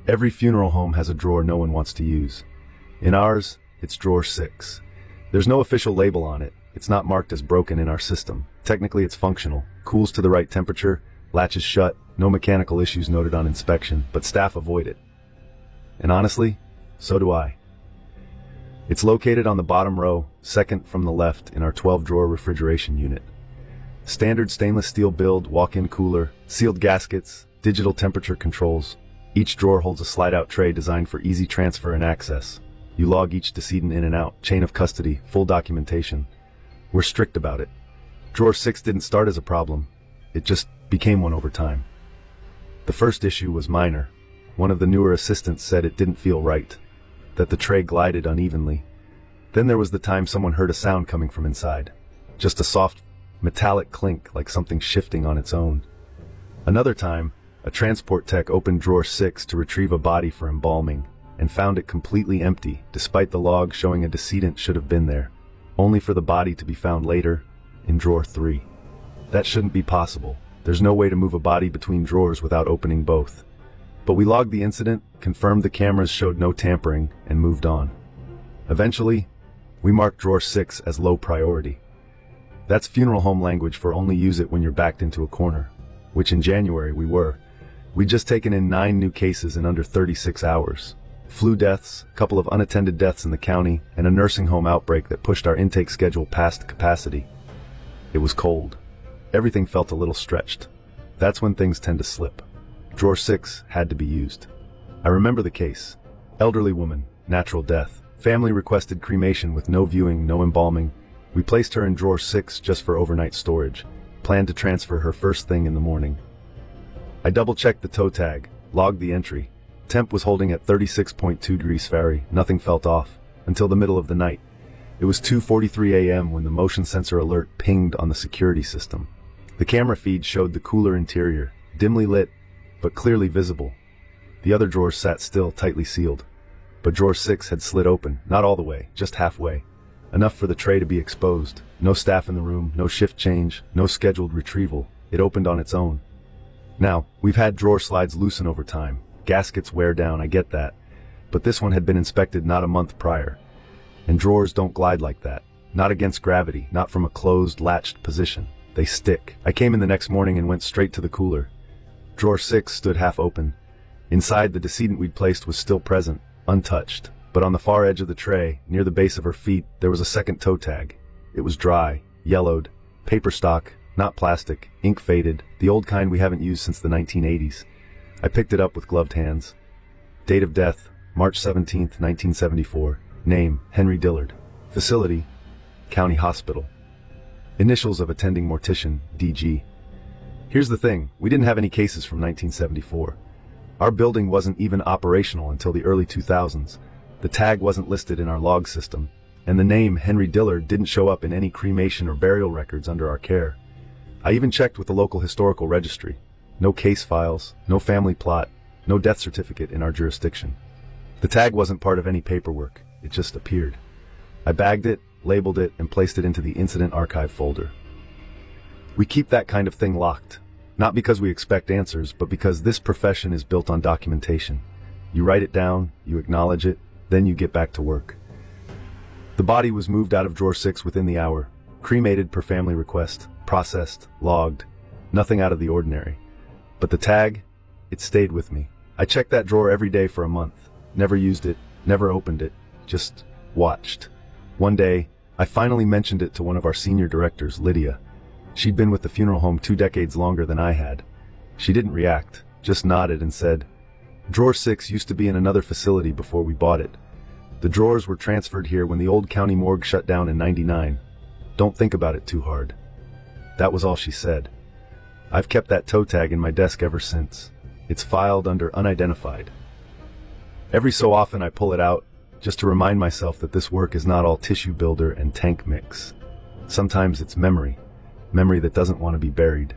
Every funeral home has a drawer no one wants to use. In ours, it's drawer 6. There's no official label on it. It's not marked as broken in our system. Technically, it's functional. Cools to the right temperature, latches shut, no mechanical issues noted on inspection, but staff avoid it. And honestly, so do I. It's located on the bottom row, second from the left in our 12-drawer refrigeration unit. Standard stainless steel build, walk-in cooler, sealed gaskets, digital temperature controls. Each drawer holds a slide-out tray designed for easy transfer and access. You log each decedent in and out, chain of custody, full documentation. We're strict about it. Drawer 6 didn't start as a problem. It just became one over time. The first issue was minor. One of the newer assistants said it didn't feel right, that the tray glided unevenly. Then there was the time someone heard a sound coming from inside. Just a soft, metallic clink like something shifting on its own. Another time, a transport tech opened drawer 6 to retrieve a body for embalming and found it completely empty, despite the log showing a decedent should have been there, only for the body to be found later in drawer 3. That shouldn't be possible. There's no way to move a body between drawers without opening both. But we logged the incident, confirmed the cameras showed no tampering, and moved on. Eventually, we marked drawer 6 as low priority. That's funeral home language for only use it when you're backed into a corner, which in January we were. We'd just taken in 9 new cases in under 36 hours. Flu deaths, a couple of unattended deaths in the county, and a nursing home outbreak that pushed our intake schedule past capacity. It was cold. Everything felt a little stretched. That's when things tend to slip. Drawer 6 had to be used. I remember the case. Elderly woman, natural death. Family requested cremation with no viewing, no embalming. We placed her in drawer 6 just for overnight storage. Planned to transfer her first thing in the morning. I double-checked the toe tag, logged the entry. Temp was holding at 36.2 degrees Fahrenheit. Nothing felt off until the middle of the night. It was 2:43 a.m. when the motion sensor alert pinged on the security system. The camera feed showed the cooler interior, dimly lit, but clearly visible. The other drawers sat still, tightly sealed. But drawer 6 had slid open, not all the way, just halfway. Enough for the tray to be exposed. No staff in the room, no shift change, no scheduled retrieval. It opened on its own. Now, we've had drawer slides loosen over time. Gaskets wear down, I get that. But this one had been inspected not a month prior. And drawers don't glide like that. Not against gravity, not from a closed, latched position. They stick. I came in the next morning and went straight to the cooler. Drawer 6 stood half open. Inside, the decedent we'd placed was still present, untouched. But on the far edge of the tray, near the base of her feet, there was a second toe tag. It was dry, yellowed, paper stock, not plastic, ink faded, the old kind we haven't used since the 1980s. I picked it up with gloved hands. Date of death, March 17, 1974. Name, Henry Dillard. Facility, County Hospital. Initials of attending mortician, DG. Here's the thing, we didn't have any cases from 1974. Our building wasn't even operational until the early 2000s. The tag wasn't listed in our log system, and the name Henry Dillard didn't show up in any cremation or burial records under our care. I even checked with the local historical registry. No case files, no family plot, no death certificate in our jurisdiction. The tag wasn't part of any paperwork, it just appeared. I bagged it, labeled it, and placed it into the incident archive folder. We keep that kind of thing locked. Not because we expect answers, but because this profession is built on documentation. You write it down, you acknowledge it, then you get back to work. The body was moved out of drawer 6 within the hour, cremated per family request, processed, logged, nothing out of the ordinary. But the tag, it stayed with me. I checked that drawer every day for a month, never used it, never opened it, just watched. One day, I finally mentioned it to one of our senior directors, Lydia. She'd been with the funeral home 2 decades longer than I had. She didn't react, just nodded and said, "Drawer 6 used to be in another facility before we bought it. The drawers were transferred here when the old county morgue shut down in '99. Don't think about it too hard." That was all she said. I've kept that toe tag in my desk ever since. It's filed under unidentified. Every so often I pull it out, just to remind myself that this work is not all tissue builder and tank mix. Sometimes it's memory that doesn't want to be buried.